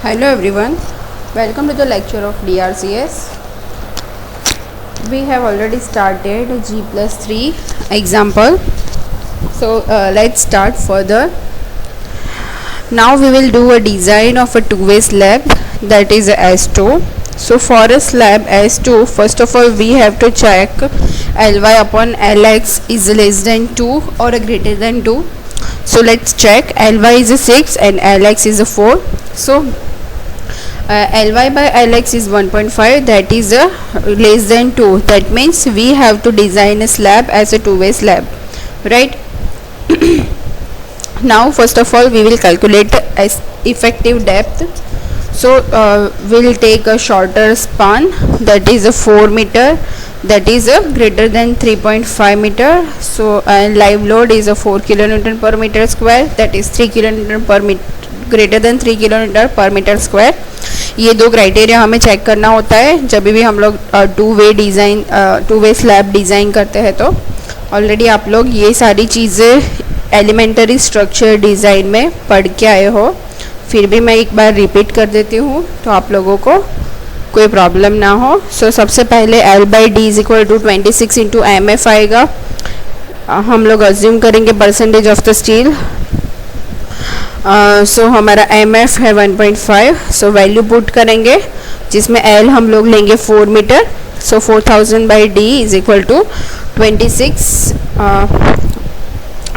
Hello everyone, welcome to the lecture of DRCS. We have already started G+3 example. So let's start further. Now we will do a design of a two-way slab, that is S2. So for a slab S2, first of all we have to check Ly upon Lx is less than 2 or greater than 2. So let's check. Ly is a 6 and Lx is a 4. So Ly by Lx is 1.5, that is less than 2. That means we have to design a slab as a two-way slab, right? Now first of all we will calculate as effective depth. So we'll take a shorter span, that is a 4 meter, that is greater than 3.5 meter. So live load is a 4 kilonewton per meter square, that is 3 kilonewton per meter, greater than 3 kilonewton per meter square. ये दो criteria हमें check करना होता है जब भी हम लोग टू वे स्लैब डिज़ाइन करते हैं। तो ऑलरेडी आप लोग ये सारी चीज़ें एलिमेंटरी स्ट्रक्चर डिज़ाइन में पढ़ के आए हो, फिर भी मैं एक बार रिपीट कर देती हूँ तो आप लोगों को कोई प्रॉब्लम ना हो। सो सबसे पहले L by D is equal to 26 into M F आएगा। हम लोग अज्यूम करेंगे percentage of the steel. So हमारा एम एफ है 1.5। सो वैल्यू पुट करेंगे जिसमें L हम लोग लेंगे 4 मीटर। So 4000 by D is equal to 26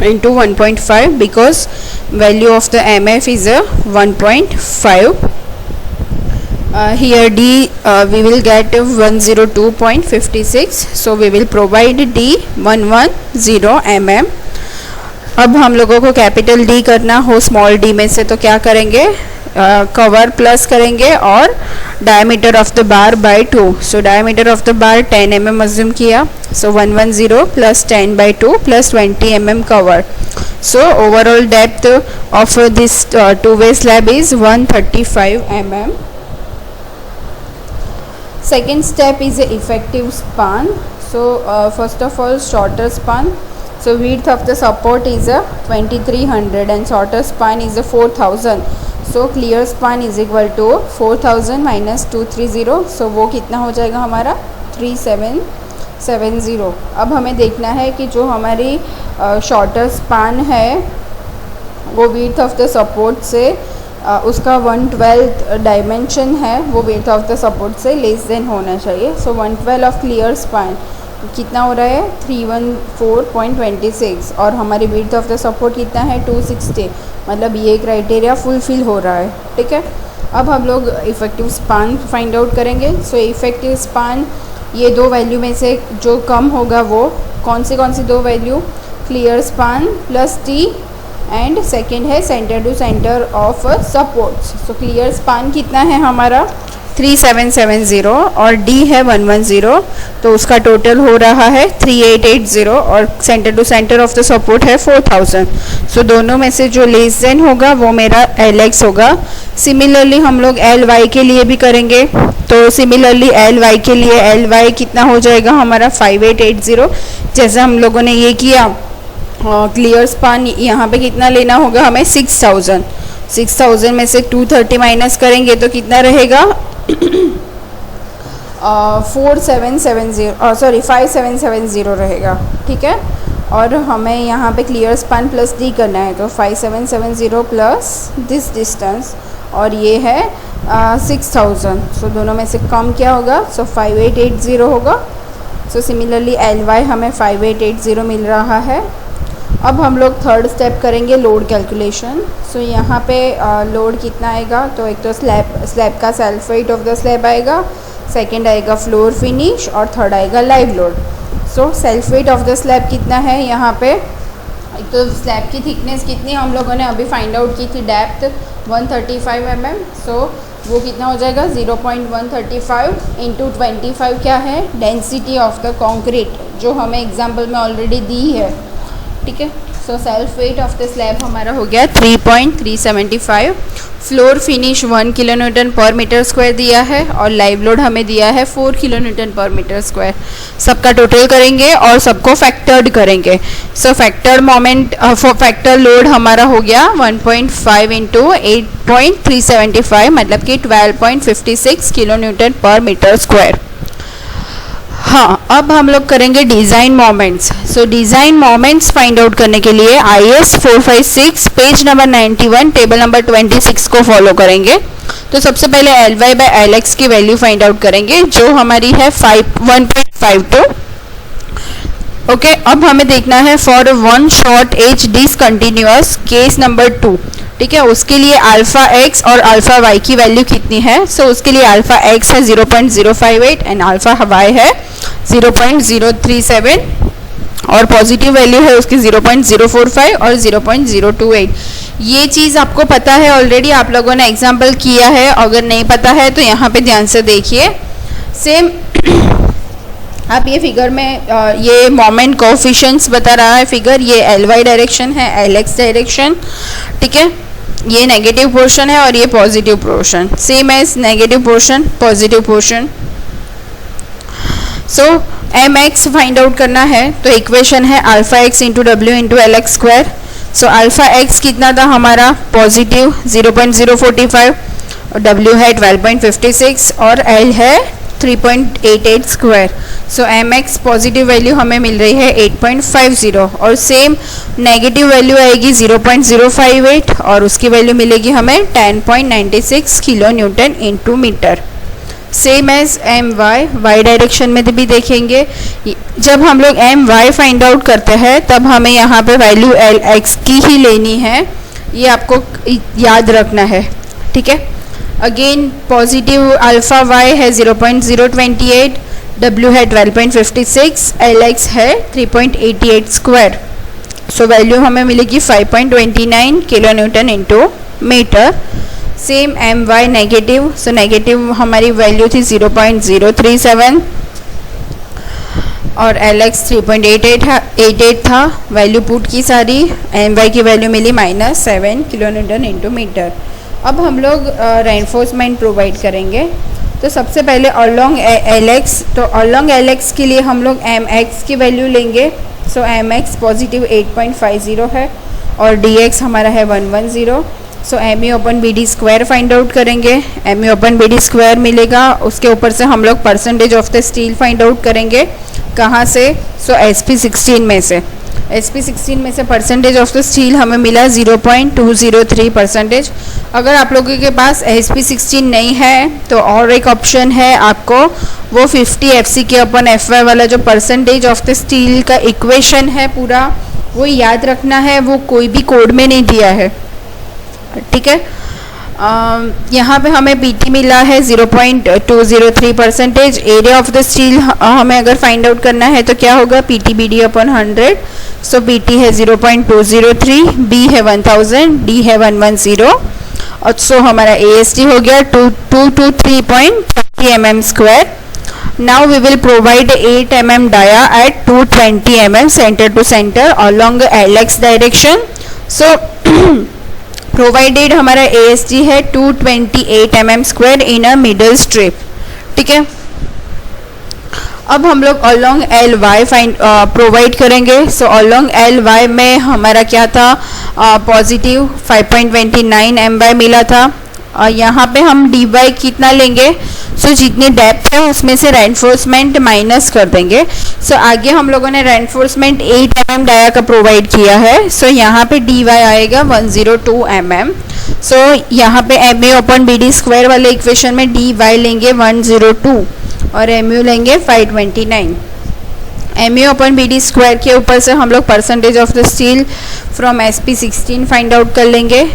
into 1.5 because value of the MF is a 1.5. Here D we will get 102.56, so we will provide D 110 mm. अब हम लोगों को कैपिटल D करना हो स्मॉल d में से तो क्या करेंगे, कवर प्लस करेंगे और diameter of the bar by 2. So diameter of the bar 10 mm assume किया। So 110 plus 10 by 2 plus 20 mm cover. So overall depth of this two way slab is 135 mm. Second step is a effective span. So first of all shorter span. So width of the support is a 2300 and shorter span is a 4000. So clear span is equal to 4000 minus 230. So वो कितना हो जाएगा हमारा 3770. अब हमें देखना है कि जो हमारी शॉर्टर स्पान है वो width ऑफ द सपोर्ट से उसका 1/12 डायमेंशन है, वो width ऑफ द सपोर्ट से लेस देन होना चाहिए. सो 1/12 ऑफ क्लियर स्पान कितना हो रहा है 314.26 और हमारी width ऑफ द सपोर्ट कितना है 260. मतलब ये क्राइटेरिया फुलफिल हो रहा है, ठीक है. अब हम लोग इफ़ेक्टिव स्पान फाइंड आउट करेंगे. सो इफ़ेक्टिव स्पान ये दो वैल्यू में से जो कम होगा वो कौन सी दो value, clear span plus T and second है center to centre of supports. So clear span कितना है हमारा 3770 और D है 110, तो उसका टोटल हो रहा है 3880 और centre to centre of the support है 4000. सो दोनों में से जो लेस देन होगा वो मेरा Lx होगा. सिमिलरली हम लोग Ly के लिए भी करेंगे. तो सिमिलरली Ly के लिए Ly कितना हो जाएगा हमारा 5880. जैसे हम लोगों ने ये किया क्लियर स्पान यहाँ पे कितना लेना होगा हमें 6000 में से 230 माइनस करेंगे तो कितना रहेगा 5770 रहेगा, ठीक है. और हमें यहाँ पे क्लियर स्पान प्लस डी करना है तो 5770 प्लस दिस डिस्टेंस और ये है 6000. सो दोनों में से कम क्या होगा, सो 5880 होगा. सो सिमिलरली Ly हमें 5880 मिल रहा है. अब हम लोग थर्ड स्टेप करेंगे लोड कैलकुलेशन. सो यहाँ पे लोड कितना आएगा, तो एक तो स्लैब का self weight of the slab आएगा, सेकंड आएगा फ्लोर फिनिश और थर्ड आएगा live load. So self weight of the slab कितना है यहाँ पे, एक तो स्लैब की थिकनेस कितनी हम लोगों ने अभी फाइंड आउट की थी, डेप्थ 135 mm. सो वो कितना हो जाएगा 0.135 इंटू 25 क्या है डेंसिटी ऑफ द कॉन्क्रीट जो हमें एग्जाम्पल में ऑलरेडी दी है, ठीक है. So self weight of the slab हमारा हो गया 3.375। फ्लोर फिनिश 1 किलो न्यूटन पर मीटर स्क्वायर दिया है और लाइव लोड हमें दिया है 4 किलो न्यूटन पर मीटर स्क्वायर। सबका टोटल करेंगे और सबको फैक्टर्ड करेंगे। सो फैक्टर मोमेंट फैक्टर लोड हमारा हो गया 1.5 इंटू 8.375 मतलब कि 12.56 किलो न्यूटन पर मीटर स्क्वायर। हाँ, अब हम लोग करेंगे डिज़ाइन मोमेंट्स। सो डिज़ाइन मोमेंट्स फाइंड आउट करने के लिए IS 456 page number 91 table number 26 को फॉलो करेंगे। तो सबसे पहले Ly/Lx की वैल्यू फाइंड आउट करेंगे जो हमारी है 1.52। ओके, अब हमें देखना है for one short edge discontinuous case number 2। ठीक है, उसके लिए अल्फ़ा एक्स और अल्फ़ा वाई की वैल्यू कितनी है। सो उसके लिए अल्फ़ा एक्स है 0.058 एंड अल्फ़ा वाई है 0.037 और पॉजिटिव वैल्यू है उसकी 0.045 और 0.028। ये चीज़ आपको पता है ऑलरेडी, आप लोगों ने एग्जाम्पल किया है। अगर नहीं पता है तो यहाँ पे ध्यान से देखिए। सेम आप ये फिगर में ये मोमेंट कोफिशिएंट्स बता रहा है फिगर। ये Ly डायरेक्शन है, Lx डायरेक्शन। ठीक है, ये नेगेटिव पोर्शन है और ये positive portion, same as negative portion positive portion. So mx find out करना है तो इक्वेशन है alpha x into W into L x square. So alpha x कितना था हमारा पॉजिटिव 0.045 और w है 12.56 और l है 3.88 स्क्वायर। सो mx पॉजिटिव वैल्यू हमें मिल रही है 8.50 और सेम नेगेटिव वैल्यू आएगी 0.058 और उसकी वैल्यू मिलेगी हमें 10.96 kilo newton into metre. Same as Y direction में भी देखेंगे। जब हम लोग my फाइंड आउट करते हैं तब हमें यहाँ पे वैल्यू Lx की ही लेनी है, ये आपको याद रखना है। ठीक है, अगेन पॉजिटिव अल्फ़ा y है 0.028, w है 12.56, Lx है 3.88 स्क्वायर। सो वैल्यू हमें मिलेगी 5.29 kilo newton into metre. Same my negative, so negative हमारी वैल्यू थी 0.037 और Lx 3.88 था। वैल्यू पुट की सारी, my की वैल्यू मिली -7 किलो न्यूटन इंटू मीटर। अब हम लोग रेनफोर्समेंट प्रोवाइड करेंगे। तो सबसे पहले अलोंग Lx, तो अलोंग Lx के लिए हम लोग mx की वैल्यू लेंगे। सो mx पॉजिटिव 8.50 है और dx हमारा है 110। सो MU अपन BD स्क्वायर फाइंड आउट करेंगे। MU अपन BD स्क्वायर मिलेगा, उसके ऊपर से हम लोग percentage of the steel find out करेंगे। कहाँ से? सो SP16 में से। SP16 में से परसेंटेज ऑफ द स्टील हमें मिला 0.203%। अगर आप लोगों के पास SP16 नहीं है तो और एक ऑप्शन है आपको, वो 50 FCK अपन FY वाला जो परसेंटेज ऑफ द स्टील का इक्वेशन है पूरा वो याद रखना है, वो कोई भी कोड में नहीं दिया है। ठीक है, यहाँ पे हमें PT मिला है 0.203%। एरिया ऑफ द स्टील हमें अगर फाइंड आउट करना है तो क्या होगा, PT BD अपन 100। सो PT है 0.203, B है 1000, D है 110 और सो हमारा AST हो गया 223.30 mm square. Now we will provide 8 mm dia at 220 mm centre to centre along Lx direction. So provided हमारा AST है 228 mm square in a middle strip. ठीक है, अब हम लोग अलोंग Ly फाइंड प्रोवाइड करेंगे। सो अलोंग Ly में हमारा क्या था, पॉजिटिव 5.29 my मिला था। यहाँ पे हम dy कितना लेंगे, सो जितनी डेप्थ है उसमें से रेनफोर्समेंट माइनस कर देंगे। सो आगे हम लोगों ने रेनफोर्समेंट 8 mm डाया का प्रोवाइड किया है। सो यहाँ पे dy आएगा 102 mm। सो यहाँ पे MU अपन BD स्क्वायर वाले इक्वेशन में dy लेंगे 102 और MU लेंगे 529। MU अपन BD स्क्वायर के ऊपर से हम लोग percentage of the steel from SP16 find out कर लेंगे।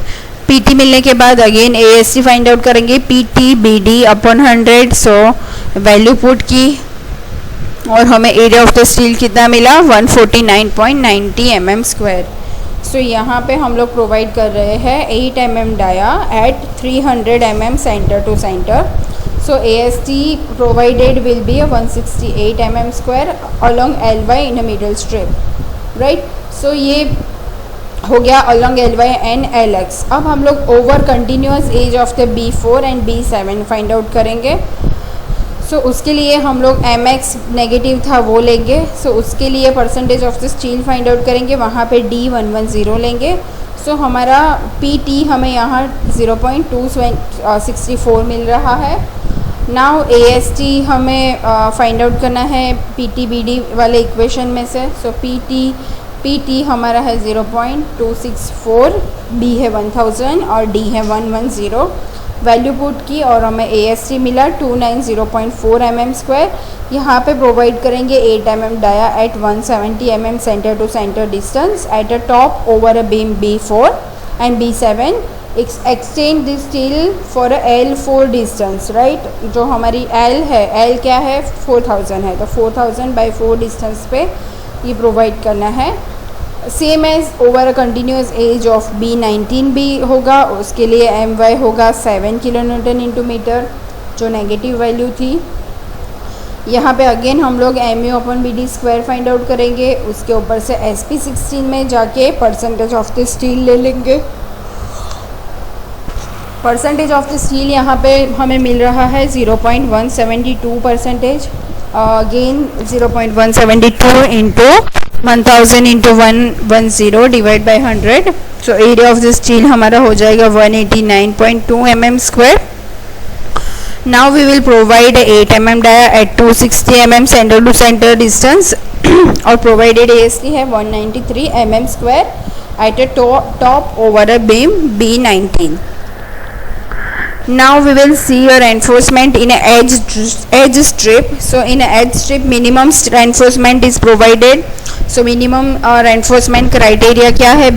PT मिलने के बाद अगेन AST फाइंड आउट करेंगे, PT BD अपन 100। सो वैल्यू पुट की और हमें एरिया ऑफ द स्टील कितना मिला, 149.90 mm स्क्वायर। सो यहाँ पे हम लोग प्रोवाइड कर रहे हैं 8 mm dia at 300 mm centre to centre. So AST provided will be 168 mm square along Ly in a middle strip, right? So ये हो गया along LY and LX। अब हम लोग over continuous edge of the B4 and B7 find out करेंगे। So उसके लिए हम लोग MX नेगेटिव था वो लेंगे। सो उसके लिए percentage of the steel find out करेंगे, वहाँ पे D110 लेंगे। सो हमारा PT हमें यहाँ 0.264 मिल रहा है। नाउ AST हमें फाइंड आउट करना है PTBD वाले इक्वेशन में से। सो PT हमारा है 0.264, B है 1000 और D है 110। वैल्यू पुट की और हमें AST मिला 290.4 mm²। यहाँ पे प्रोवाइड करेंगे 8 mm dia at 170 mm centre to centre distance at a top over a beam B4 and B7। Extend this steel for L4 distance, right. जो हमारी L है, L क्या है 4000 है, तो 4000/4 डिस्टेंस पे ये प्रोवाइड करना है। Same as over a continuous edge of B19 भी होगा। उसके लिए My होगा 7 kN/मीटर, जो नेगेटिव वैल्यू थी। यहाँ पे अगेन हम लोग MU/BD² फाइंड आउट करेंगे। उसके ऊपर से SP16 में जाके परसेंटेज ऑफ द स्टील ले लेंगे। परसेंटेज ऑफ द स्टील यहाँ पे हमें मिल रहा है 0.172%। Again 0.172 into 1000 into 110 divide by 100। So area of the steel हमारा हो जाएगा 189.2 mm²। Now we will provide 8 mm dia at 260 mm centre to centre distance और प्रोवाइडेड AST है 193 mm² at a top over a beam B19। Now we will see a reinforcement in a edge strip. So in a edge strip minimum reinforcement is provided. So minimum reinforcement criteria क्या है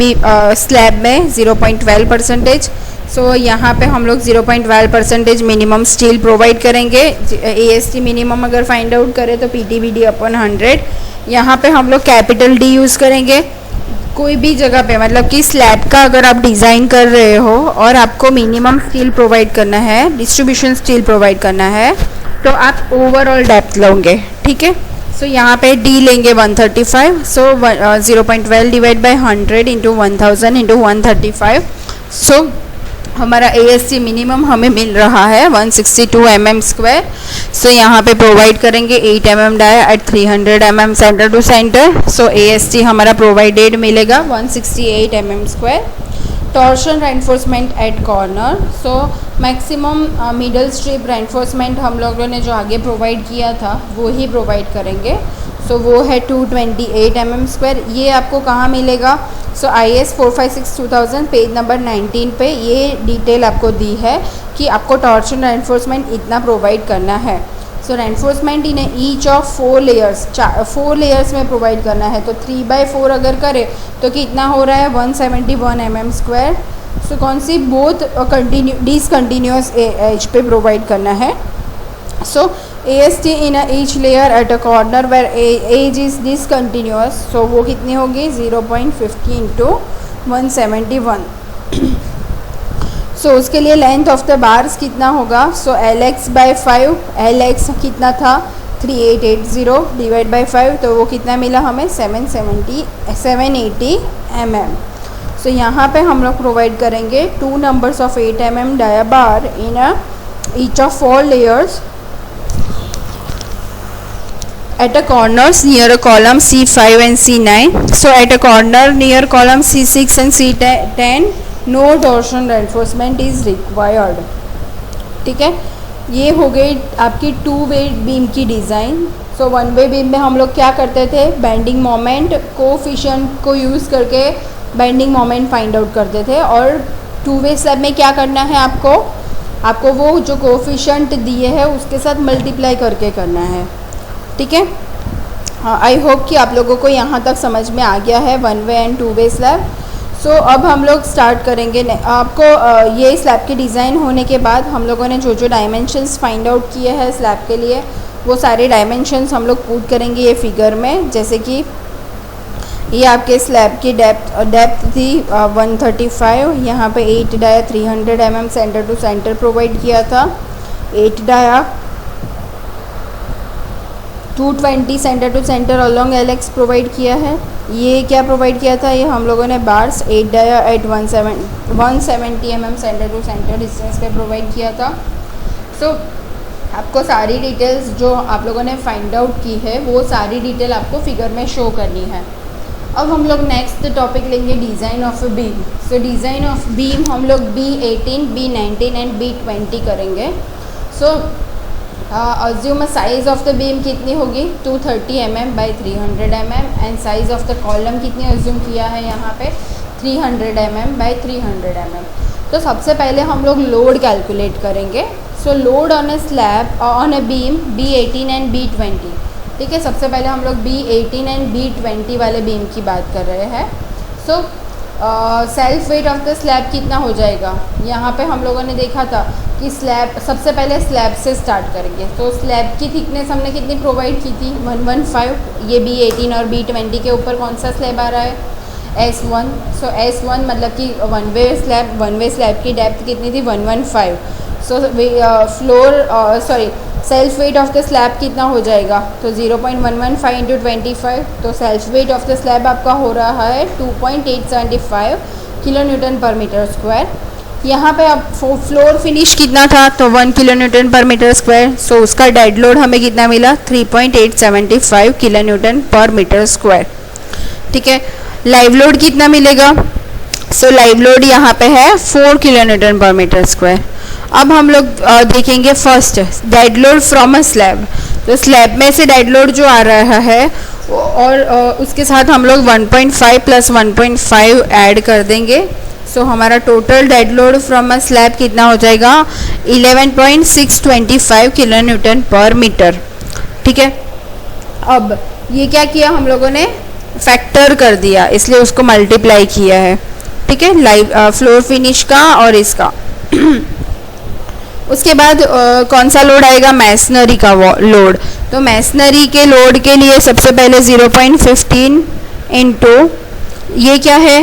slab में 0.12%। सो यहाँ पे हम लोग 0.12% minimum steel provide करेंगे। AST minimum अगर find out करें तो PTBD/100। यहाँ पे हम लोग कैपिटल D यूज़ करेंगे। कोई भी जगह पे मतलब कि स्लैब का अगर आप डिज़ाइन कर रहे हो और आपको मिनिमम स्टील प्रोवाइड करना है, डिस्ट्रीब्यूशन स्टील प्रोवाइड करना है, तो आप ओवरऑल डेप्थ लोगे, ठीक है। सो यहाँ पे D लेंगे 135। सो 0.12 डिवाइड बाई 100 इंटू 1000 इंटू 135। सो हमारा AST मिनिमम हमें मिल रहा है 162 mm²। सो यहाँ पे प्रोवाइड करेंगे 8 mm dia at 300 mm centre to centre. So AST हमारा प्रोवाइडेड मिलेगा 168 mm²। Torsion reinforcement at corner. So maximum middle strip reinforcement हम लोगों ने जो आगे प्रोवाइड किया था वो ही प्रोवाइड करेंगे। सो वो है 228 mm²। ये आपको कहाँ मिलेगा? सो IS 456/2000 पेज नंबर 19 पे ये डिटेल आपको दी है कि आपको टॉर्शन रेनफोर्समेंट इतना प्रोवाइड करना है। So reinforcement in each of 4 layers, 4 layers में प्रोवाइड करना है। तो 3/4 अगर करें तो कितना हो रहा है 171 mm²। सो कौन सी बोथ डिसकंटिन्यूस एज पे प्रोवाइड करना है। सो AST in each layer at a corner where edge is discontinuous। so वो कितनी होगी 0.50 इंटू 171। सो उसके लिए लेंथ ऑफ द बार्स कितना होगा? सो LX/5, LX कितना था 3880 डिवाइड बाई 5, तो वो कितना मिला हमें 780 mm। सो यहाँ पे हम लोग प्रोवाइड करेंगे 2 numbers of 8 mm dia bar in each of 4 layers at a corners near a column C5 and C9। so at a corner near column C6 and C10 no torsion reinforcement is required। ठीक है, ये हो गई आपकी two way beam की design. सो 1-वे beam में हम लोग क्या करते थे, बेंडिंग मोमेंट कोफिशिएंट को यूज़ करके बेंडिंग मोमेंट फाइंड आउट करते थे। और 2-वे स्लैब में क्या करना है, आपको वो जो कोफिशिएंट दिए है उसके साथ मल्टीप्लाई करके करना है। ठीक है, आई होप कि आप लोगों को यहाँ तक समझ में आ गया है 1-वे एंड 2-वे स्लैब। सो अब हम लोग स्टार्ट करेंगे। आपको ये स्लैब की डिज़ाइन होने के बाद हम लोगों ने जो डायमेंशंस फाइंड आउट किए हैं स्लैब के लिए वो सारे डायमेंशंस हम लोग पुट करेंगे ये फिगर में। जैसे कि ये आपके स्लैब की डेप्थ थी 135, यहाँ पे 8 dia 300 mm centre to centre provide किया था, 8 dia 220 centre to centre along LX provide किया है, ये क्या प्रोवाइड किया था, ये हम लोगों ने bars 8 dia at 170 mm centre to centre distance पे प्रोवाइड किया था। सो आपको सारी डिटेल्स जो आप लोगों ने फाइंड आउट की है वो सारी डिटेल आपको फिगर में शो करनी है। अब हम लोग नेक्स्ट टॉपिक लेंगे design of beam. So design of beam हम लोग B18, B19 एंड B20 करेंगे। सो assume size of the beam कितनी होगी 230 mm by 300 mm and size of the column कितनी अज्यूम किया है यहाँ पे 300 mm बाई 300 mm। तो सबसे पहले हम लोग लोड कैलकुलेट करेंगे। सो load on A slab on a beam B18 and B20, ठीक है। सबसे पहले हम लोग B18 एंड B20 वाले बीम की बात कर रहे हैं। So self weight of the slab कितना हो जाएगा, यहाँ पे हम लोगों ने देखा था कि स्लैब सबसे पहले स्लैब से स्टार्ट करेंगे। तो स्लैब की थिकनेस हमने कितनी प्रोवाइड की थी 115। ये B18 और B20 के ऊपर कौन सा स्लैब आ रहा है S1। सो S1 मतलब कि वन वे स्लैब की डेप्थ कितनी थी 115। So floor self weight of the slab कितना हो जाएगा, तो 0.115 इंटू 25। तो self weight of the slab आपका हो रहा है 2.875 किलो न्यूटन पर मीटर स्क्वायर। यहाँ पे अब फ्लोर फिनिश कितना था, तो 1 किलो न्यूटन पर मीटर स्क्वायर। सो उसका डेड लोड हमें कितना मिला 3.875 किलो न्यूटन पर मीटर स्क्वायर, ठीक है। लाइव लोड कितना मिलेगा, सो लाइव लोड यहाँ पे है 4 किलो न्यूटन पर मीटर स्क्वायर। अब हम लोग देखेंगे first dead load from a slab. तो स्लैब में से डेड लोड जो आ रहा है और उसके साथ हम लोग 1.5 प्लस 1.5 ऐड कर देंगे। सो हमारा total dead load from a slab कितना हो जाएगा 11.625 किलो न्यूटन पर मीटर, ठीक है। अब ये क्या किया हम लोगों ने फैक्टर कर दिया, इसलिए उसको मल्टीप्लाई किया है, ठीक है, लाइव फ्लोर फिनिश का और इसका। उसके बाद कौन सा लोड आएगा मैसनरी का लोड। तो मैसनरी के लोड के लिए सबसे पहले 0.15 इंटू ये क्या है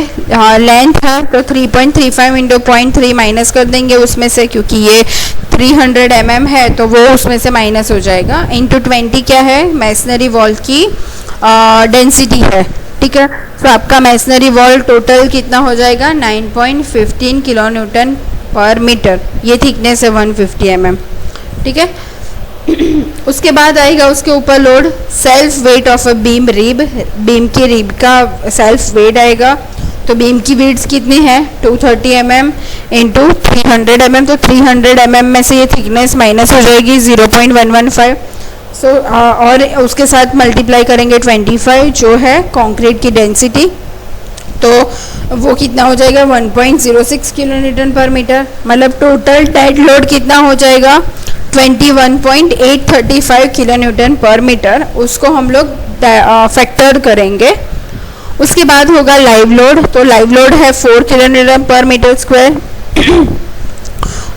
लेंथ है, तो 3.35 इंटू 0.3 माइनस कर देंगे उसमें से, क्योंकि ये 300 mm है तो वो उसमें से माइनस हो जाएगा। इंटू 20 क्या है मैसनरी वॉल की डेंसिटी है, ठीक है। तो आपका मैसनरी वॉल टोटल कितना हो जाएगा 9.15 किलो न्यूटन पर मीटर। ये थिकनेस है 150 mm, ठीक है। उसके बाद आएगा उसके ऊपर load self weight of a beam rib. Beam की रिब का सेल्फ वेट आएगा। तो बीम की विड्थ कितनी है 230 mm इंटू 300 mm। तो 300 mm में से ये थिकनेस माइनस हो जाएगी 0.115। सो और उसके साथ मल्टीप्लाई करेंगे 25 जो है कंक्रीट की डेंसिटी, तो वो कितना हो जाएगा 1.06 किलो न्यूटन पर मीटर। मतलब टोटल डेड लोड कितना हो जाएगा 21.835 किलो न्यूटन पर मीटर। उसको हम लोग फैक्टर करेंगे। उसके बाद होगा लाइव लोड। तो लाइव लोड है 4 किलो न्यूटन पर मीटर स्क्वायर।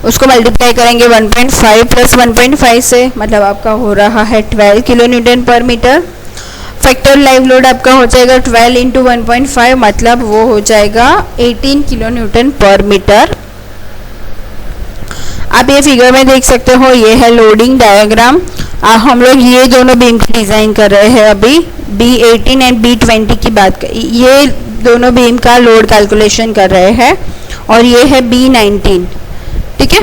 उसको मल्टीप्लाई करेंगे 1.5 प्लस 1.5 से, मतलब आपका हो रहा है 12 किलो न्यूटन पर मीटर। फैक्टर लाइव लोड आपका हो जाएगा 12 इंटू 1.5, मतलब वो हो जाएगा 18 किलो न्यूटन पर मीटर। आप ये फिगर में देख सकते हो, ये है लोडिंग डायग्राम। हम लोग ये दोनों बीम की डिज़ाइन कर रहे हैं अभी, B18 एंड B20 की बात कर, ये दोनों बीम का लोड कैलकुलेशन कर रहे हैं, और ये है B19, ठीक है।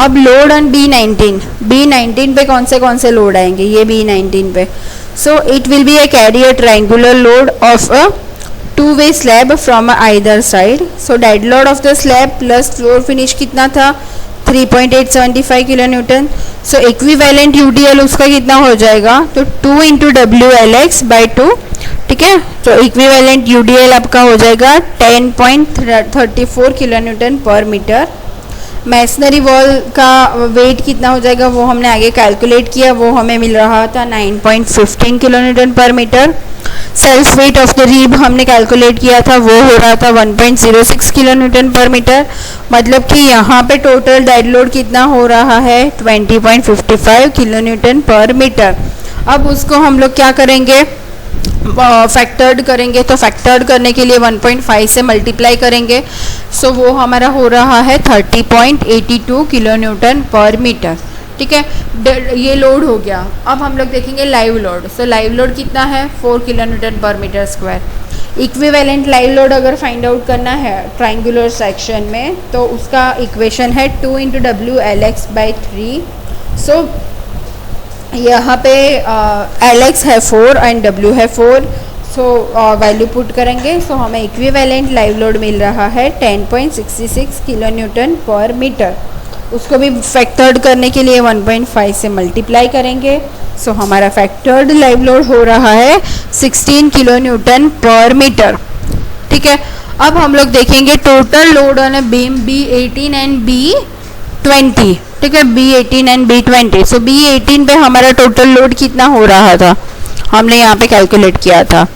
अब लोड ऑन B19 पे कौन से लोड आएंगे, ये B19 पे। So it will be A carry a triangular load of a two-way slab from either side. So dead load of the slab plus floor finish कितना था 3.875 किलो न्यूटन। सो equivalent UDL उसका कितना हो जाएगा, तो 2 इंटू WLX/2, ठीक है। तो इक्विवेलेंट UDL आपका हो जाएगा 10.34 किलो न्यूटन पर मीटर। मैसनरी वॉल का वेट कितना हो जाएगा वो हमने आगे कैलकुलेट किया, वो हमें मिल रहा था 9.15 किलो न्यूटन पर metre. Self weight of the rib हमने कैलकुलेट किया था, वो हो रहा था 1.06 किलो न्यूटन पर मीटर। मतलब कि यहाँ पे टोटल डेड लोड कितना हो रहा है 20.55 किलो न्यूटन पर मीटर। अब उसको हम लोग क्या करेंगे फैक्टर्ड करेंगे। तो फैक्टर्ड करने के लिए 1.5 से मल्टीप्लाई करेंगे। सो वो हमारा हो रहा है 30.82 किलो न्यूटन पर मीटर, ठीक है, ये लोड हो गया। अब हम लोग देखेंगे live load. So live load कितना है 4 kN पर metre square. Equivalent live load अगर फाइंड आउट करना है ट्राइंगुलर सेक्शन में तो उसका इक्वेशन है 2 × WLx/3। सो यहाँ पे Lx है 4 एंड W है 4। सो वैल्यू पुट करेंगे। सो हमें इक्विवेलेंट लाइव लोड मिल रहा है 10.66 kN पर मीटर। उसको भी फैक्टर्ड करने के लिए 1.5 से मल्टीप्लाई करेंगे। सो हमारा फैक्टर्ड लाइव लोड हो रहा है 16 kN पर मीटर। ठीक है, अब हम लोग देखेंगे total load on a beam B18 and B20। ठीक है, B18 and B20। So B18 पे हमारा टोटल लोड कितना हो रहा था हमने यहाँ पे कैलकुलेट किया था।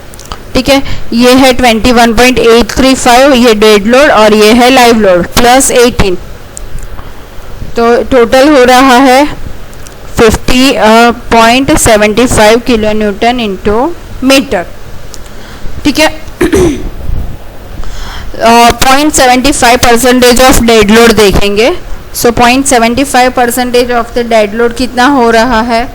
ठीक है, ये है 21.835, ये डेड लोड और ये है लाइव लोड प्लस 18, तो टोटल हो रहा है 50.75 kN इंटू मीटर। ठीक है, 0.75% ऑफ डेड लोड देखेंगे। सो 0.75% ऑफ द डेड लोड कितना हो रहा है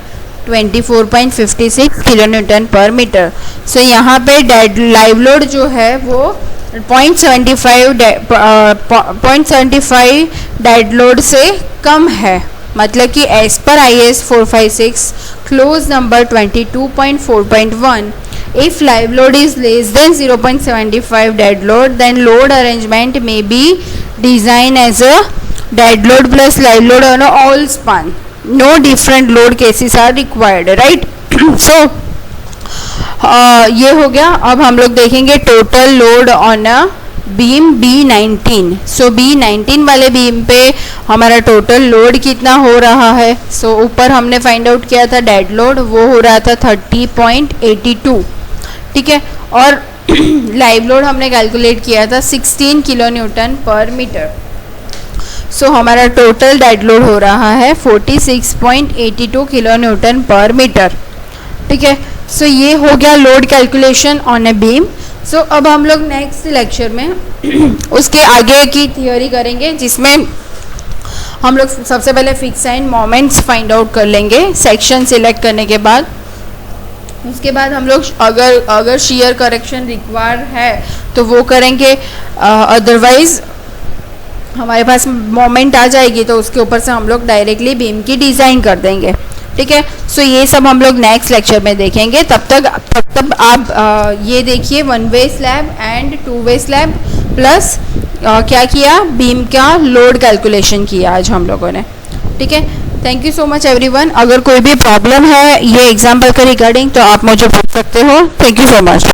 24.56 kN पर मीटर। सो यहाँ पे डेड लाइव लोड जो है वो 0.75 डेड लोड से कम है, मतलब कि एज पर IS 456 clause number 22.4.1 if live load is less than 0.75 dead load then load arrangement may be designed as a dead load plus live load on all span. No different load cases are required, right? So ये हो गया। अब हम लोग देखेंगे total load on a beam B19। So B19 वाले beam पे हमारा टोटल लोड कितना हो रहा है। सो ऊपर हमने फाइंड आउट किया था डेड लोड, वो हो रहा था 30.82। ठीक है, और लाइव लोड हमने कैलकुलेट किया था 16 kN पर मीटर। सो हमारा टोटल डेड लोड हो रहा है 46.82 kN पर मीटर। ठीक है, सो ये हो गया load calculation on a beam. So अब हम लोग नेक्स्ट लेक्चर में उसके आगे की थियोरी करेंगे, जिसमें हम लोग सबसे पहले fix and moments find out कर लेंगे सेक्शन सिलेक्ट करने के बाद। उसके बाद हम लोग अगर शेयर करेक्शन रिक्वायर है तो वो करेंगे, अदरवाइज हमारे पास मोमेंट आ जाएगी तो उसके ऊपर से हम लोग डायरेक्टली बीम की डिज़ाइन कर देंगे। ठीक है, सो ये सब हम लोग नेक्स्ट लेक्चर में देखेंगे। तब तक आप ये देखिए 1 वे slab and 2 way slab plus क्या किया, बीम का लोड कैलकुलेशन किया आज हम लोगों ने। ठीक है, thank you so much everyone. अगर कोई भी प्रॉब्लम है ये एग्जाम्पल के रिगार्डिंग तो आप मुझे पूछ सकते हो। Thank you so much.